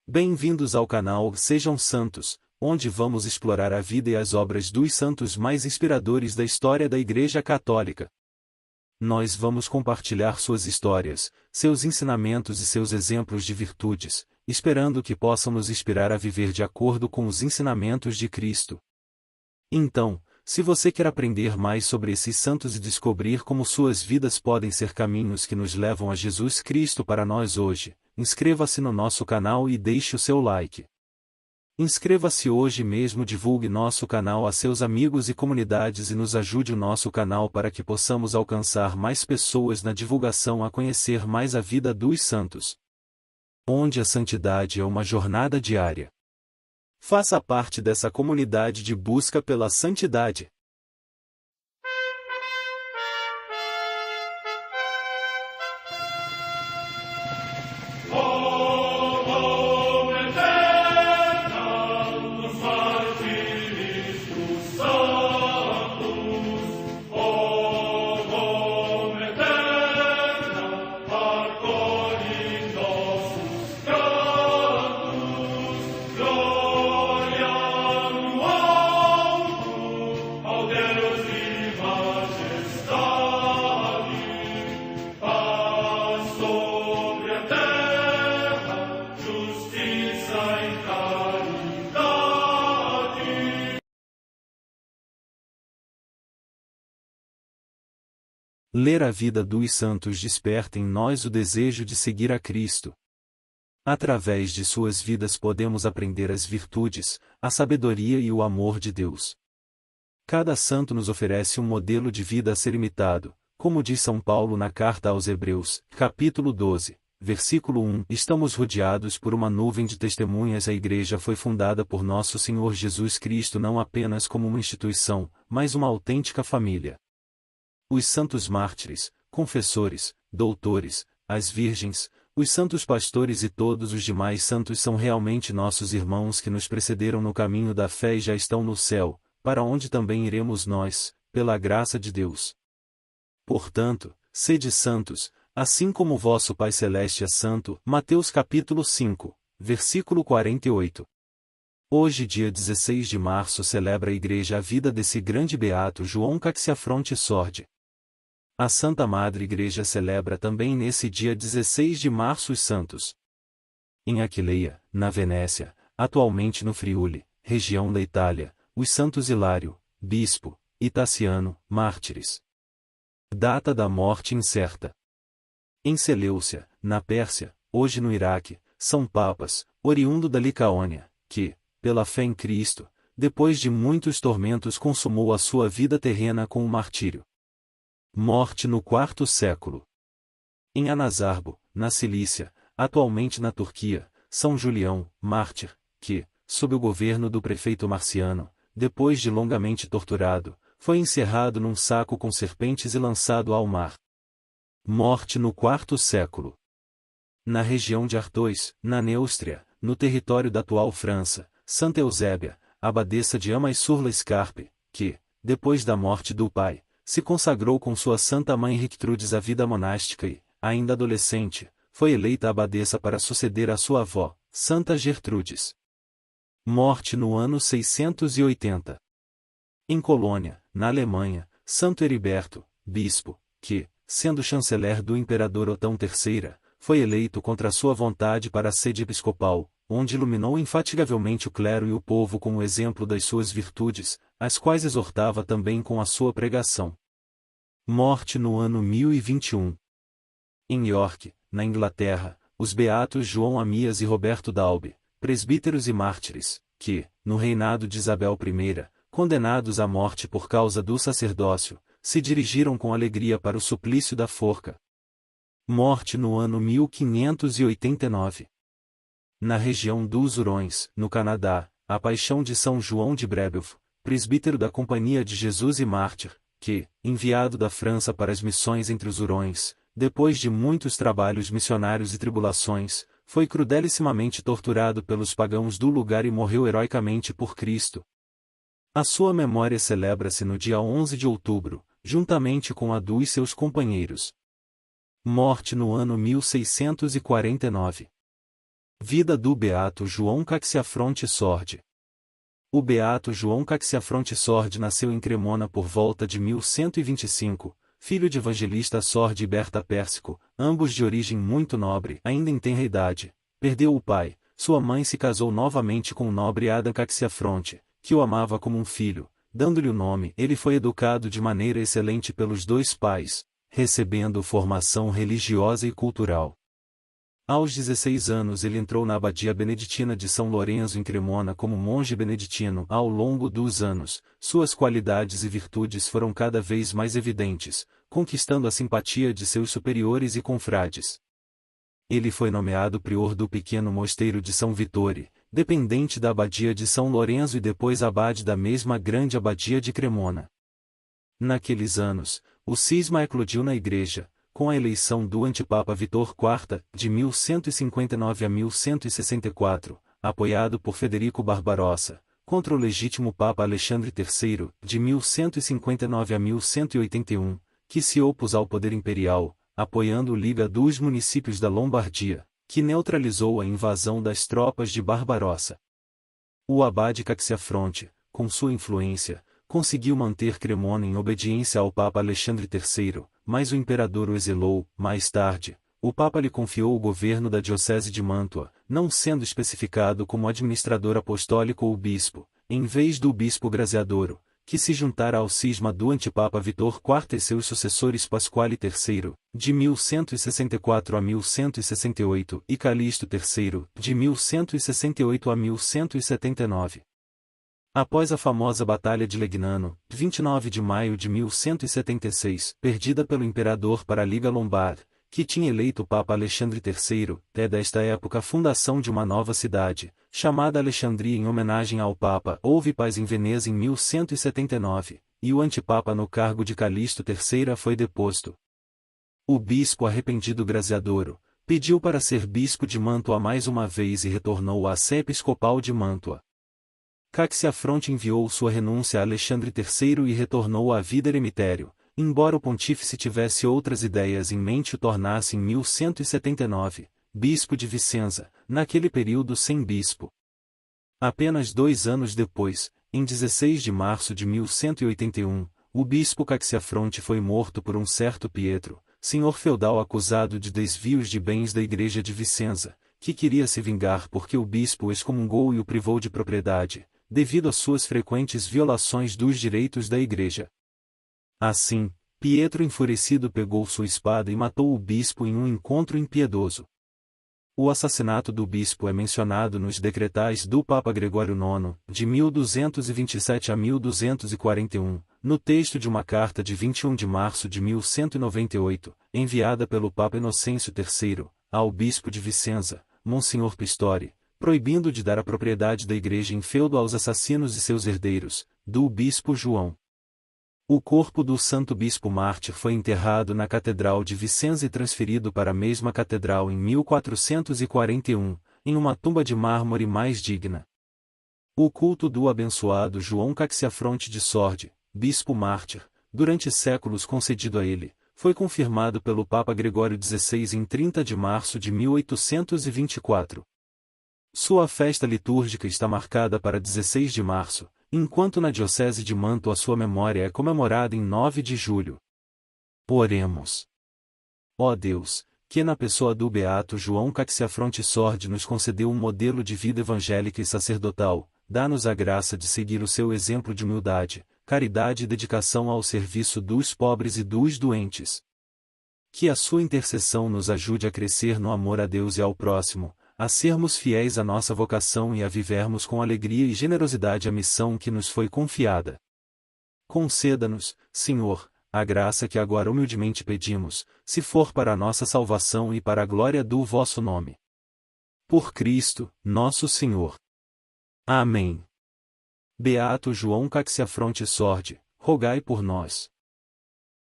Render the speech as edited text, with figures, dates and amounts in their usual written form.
Bem-vindos ao canal Sejam Santos, onde vamos explorar a vida e as obras dos santos mais inspiradores da história da Igreja Católica. Nós vamos compartilhar suas histórias, seus ensinamentos e seus exemplos de virtudes, esperando que possam nos inspirar a viver de acordo com os ensinamentos de Cristo. Então, se você quer aprender mais sobre esses santos e descobrir como suas vidas podem ser caminhos que nos levam a Jesus Cristo para nós hoje, inscreva-se no nosso canal e deixe o seu like. Inscreva-se hoje mesmo, divulgue nosso canal a seus amigos e comunidades e nos ajude o nosso canal para que possamos alcançar mais pessoas na divulgação a conhecer mais a vida dos santos. Onde a santidade é uma jornada diária. Faça parte dessa comunidade de busca pela santidade. Ler a vida dos santos desperta em nós o desejo de seguir a Cristo. Através de suas vidas podemos aprender as virtudes, a sabedoria e o amor de Deus. Cada santo nos oferece um modelo de vida a ser imitado, como diz São Paulo na carta aos Hebreus, capítulo 12, versículo 1. Estamos rodeados por uma nuvem de testemunhas. A Igreja foi fundada por nosso Senhor Jesus Cristo não apenas como uma instituição, mas uma autêntica família. Os santos mártires, confessores, doutores, as virgens, os santos pastores e todos os demais santos são realmente nossos irmãos que nos precederam no caminho da fé e já estão no céu, para onde também iremos nós, pela graça de Deus. Portanto, sede santos, assim como vosso Pai Celeste é santo. Mateus capítulo 5, versículo 48. Hoje, dia 16 de março, celebra a Igreja a vida desse grande beato João Caxiafronte Sordi. A Santa Madre Igreja celebra também nesse dia 16 de março os santos. Em Aquileia, na Venécia, atualmente no Friuli, região da Itália, os santos Hilário, bispo, e Taciano, mártires. Data da morte incerta. Em Seleucia, na Pérsia, hoje no Iraque, São Papas, oriundo da Licaônia, que, pela fé em Cristo, depois de muitos tormentos consumou a sua vida terrena com o martírio. Morte no IV século. Em Anazarbo, na Cilícia, atualmente na Turquia, São Julião, mártir, que, sob o governo do prefeito Marciano, depois de longamente torturado, foi encerrado num saco com serpentes e lançado ao mar. Morte no IV século. Na região de Artois, na Neustria, no território da atual França, Santa Eusébia, abadesa de Amais-sur-l'Escarpe, que, depois da morte do pai, se consagrou com sua santa mãe Rictrudes à vida monástica e, ainda adolescente, foi eleita abadesa para suceder a sua avó, Santa Gertrudes. Morte no ano 680. Em Colônia, na Alemanha, Santo Heriberto, bispo, que, sendo chanceler do imperador Otão III, foi eleito contra sua vontade para a sede episcopal, onde iluminou infatigavelmente o clero e o povo com o exemplo das suas virtudes, as quais exortava também com a sua pregação. Morte no ano 1021. Em York, na Inglaterra, os beatos João Amias e Roberto Dalby, presbíteros e mártires, que, no reinado de Isabel I, condenados à morte por causa do sacerdócio, se dirigiram com alegria para o suplício da forca. Morte no ano 1589. Na região dos Hurões, no Canadá, a paixão de São João de Brébeuf, presbítero da Companhia de Jesus e mártir, que, enviado da França para as missões entre os Hurões, depois de muitos trabalhos missionários e tribulações, foi crudelissimamente torturado pelos pagãos do lugar e morreu heroicamente por Cristo. A sua memória celebra-se no dia 11 de outubro, juntamente com a dos seus companheiros. Morte no ano 1649. Vida do Beato João Caxiafronte Sordi. O Beato João Caxiafronte Sordi nasceu em Cremona por volta de 1125, filho de Evangelista Sordi e Berta Pérsico, ambos de origem muito nobre, ainda em tenra idade. Perdeu o pai, sua mãe se casou novamente com o nobre Adam Caxiafronte, que o amava como um filho, dando-lhe o nome. Ele foi educado de maneira excelente pelos dois pais, recebendo formação religiosa e cultural. Aos 16 anos ele entrou na abadia beneditina de São Lourenço em Cremona como monge beneditino. Ao longo dos anos, suas qualidades e virtudes foram cada vez mais evidentes, conquistando a simpatia de seus superiores e confrades. Ele foi nomeado prior do pequeno mosteiro de São Vittore, dependente da abadia de São Lourenço e depois abade da mesma grande abadia de Cremona. Naqueles anos, o cisma eclodiu na igreja, com a eleição do antipapa Vitor IV, de 1159 a 1164, apoiado por Federico Barbarossa, contra o legítimo Papa Alexandre III, de 1159 a 1181, que se opôs ao poder imperial, apoiando Liga dos Municípios da Lombardia, que neutralizou a invasão das tropas de Barbarossa. O abade Caxiafronte, com sua influência, conseguiu manter Cremona em obediência ao Papa Alexandre III, mas o imperador o exilou. Mais tarde, o Papa lhe confiou o governo da diocese de Mantua, não sendo especificado como administrador apostólico ou bispo, em vez do bispo Graziadoro, que se juntara ao cisma do antipapa Vitor IV e seus sucessores Pasquale III, de 1164 a 1168, e Calixto III, de 1168 a 1179. Após a famosa Batalha de Legnano, 29 de maio de 1176, perdida pelo imperador para a Liga Lombard, que tinha eleito o Papa Alexandre III, é desta época a fundação de uma nova cidade, chamada Alexandria em homenagem ao Papa. Houve paz em Veneza em 1179, e o antipapa no cargo de Calixto III foi deposto. O bispo arrependido Graziadoro pediu para ser bispo de Mantua mais uma vez e retornou à sé episcopal de Mantua. Caxiafronte enviou sua renúncia a Alexandre III e retornou à vida eremitério, embora o pontífice tivesse outras ideias em mente o tornasse em 1179, bispo de Vicenza, naquele período sem bispo. Apenas 2 anos depois, em 16 de março de 1181, o bispo Caxiafronte foi morto por um certo Pietro, senhor feudal acusado de desvios de bens da igreja de Vicenza, que queria se vingar porque o bispo o excomungou e o privou de propriedade, devido às suas frequentes violações dos direitos da igreja. Assim, Pietro enfurecido pegou sua espada e matou o bispo em um encontro impiedoso. O assassinato do bispo é mencionado nos decretais do Papa Gregório IX, de 1227 a 1241, no texto de uma carta de 21 de março de 1198, enviada pelo Papa Inocêncio III, ao bispo de Vicenza, Monsenhor Pistori, proibindo de dar a propriedade da igreja em feudo aos assassinos e seus herdeiros, do bispo João. O corpo do santo bispo mártir foi enterrado na Catedral de Vicenza e transferido para a mesma catedral em 1441, em uma tumba de mármore mais digna. O culto do abençoado João Caxiafronte de Sordi, bispo mártir, durante séculos concedido a ele, foi confirmado pelo Papa Gregório XVI em 30 de março de 1824. Sua festa litúrgica está marcada para 16 de março, enquanto na diocese de Mantua sua memória é comemorada em 9 de julho. Oremos. Ó Deus, que na pessoa do Beato João Caxiafronte Sordi nos concedeu um modelo de vida evangélica e sacerdotal, dá-nos a graça de seguir o seu exemplo de humildade, caridade e dedicação ao serviço dos pobres e dos doentes. Que a sua intercessão nos ajude a crescer no amor a Deus e ao próximo, a sermos fiéis à nossa vocação e a vivermos com alegria e generosidade a missão que nos foi confiada. Conceda-nos, Senhor, a graça que agora humildemente pedimos, se for para a nossa salvação e para a glória do vosso nome. Por Cristo, nosso Senhor. Amém. Beato João Caxiafronte Sordi, rogai por nós.